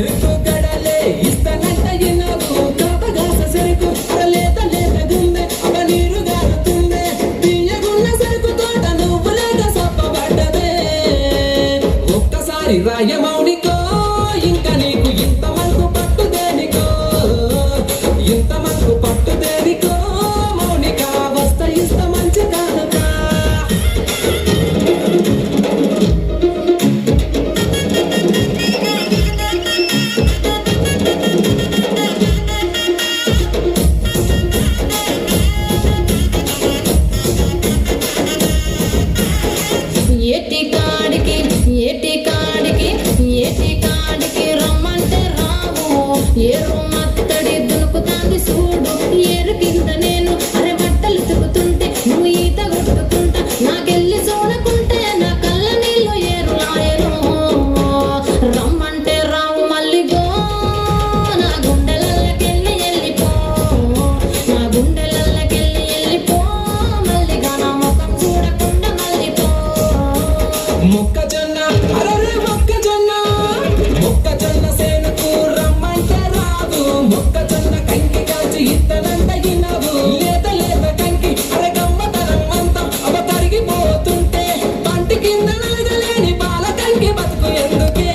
చెరుకు గడలే ఇస్తానంట ఎన్నోకు కాపగాస చెరుకు లేత లేతగుందే అవ నీరు గారుతుందే తీయగున్న చెరుకు తోట నువ్వు లేక సప్పబడ్డదే ఒక్కసారి రాయమౌనికో ఇంకా నీకు ఇంత మనకు పట్టు దేనికో ఇంత మనకు పట్టు దేనికో మౌనిక వస్త ఇస్త మంచి కానుక ఏటి కాడికి రమ్మంటే రావు ఏరు మత్తడి దునుకుతాంది చూడు ఏరు కింద నేను అరే బట్టలు తుకుతుంటే నువ్వు ఈత కొట్టుకుంటా నాకెళ్ళి చూడకుంటే నా కళ్ళ నీళ్ళు ఏరు లాయను రమ్మంటే రావు మల్లిగో నా గుండెలకెళ్ళి వెళ్ళిపో నా గుండెలకెళ్ళి వెళ్ళిపో మల్లిగా నా ముఖం చూడకుండా మళ్ళీపో మొక్కజొన్న అరే మొక్కజొన్న మొక్కజొన్న సేనుకు రమ్మంటే రాదు మొక్కజొన్న కంకి కాల్చి ఇత్తనంత గినవు లేత లేత కంకి అరే గమ్మతనం అంతా అవ తరిగిపోతుంటే పంటి కింద నలగలేని పాల కంకి బతుకు ఎందుకే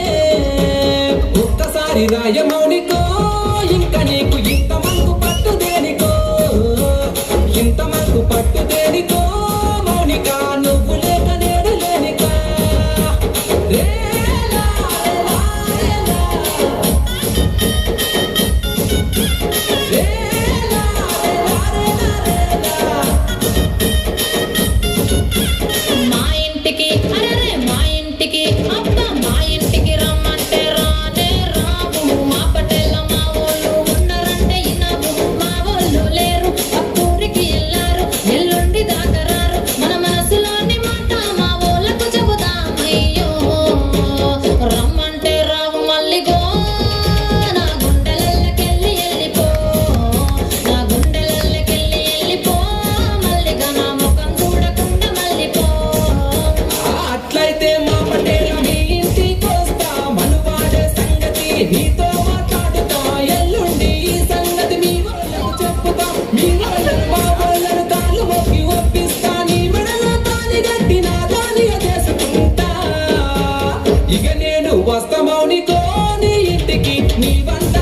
ఒక్కసారి రాయమౌనికో ఇంకా నీకు ఇంత మనకు పట్టు దేనికో ఇంత మనకు పట్టు దేనికో మౌనిక నువ్వు లేక నేను లేనిక రేలా రేలా రేలా రేలా రేలా రేలా మా ఇంటికి అరే మా ఇంటికి అబ్బా మా ఇంటికి రమ్మంటే రానే రావు మా పటేల మా వాళ్ళు ఉన్నారంటే ఇనవు మా వాళ్ళు లేరు అక్కూరికి వెళ్ళారు ఎల్లుండి దాకరారు మన మనసులోని మాట మా వాళ్ళకు చెబుదామయ్యో రమ్మంటే రావు మల్లిగో నా గుండెలకెళ్ళి వెళ్ళిపో నా గుండెలకెళ్ళి వెళ్ళిపో మల్లిగా నా ముఖం చూడకుండా మళ్ళీపో అట్లయితే మా పటేల మీ ఇంటికొస్తా మనువాడే సంగతి నీతో మాట్లాడుతా ఎల్లుండి ఈ సంగతి మీ వాళ్ళకు చెప్పుతా మీ వాళ్ళను మా వాళ్ళను తాళ్ళు మొక్కి ఒప్పిస్తా నీ మెడలో తాళి కట్టి నా దానిగా చేసుకుంటా ఇక నేను వస్తా మౌనికో నీ ఇంటికి నీ వంట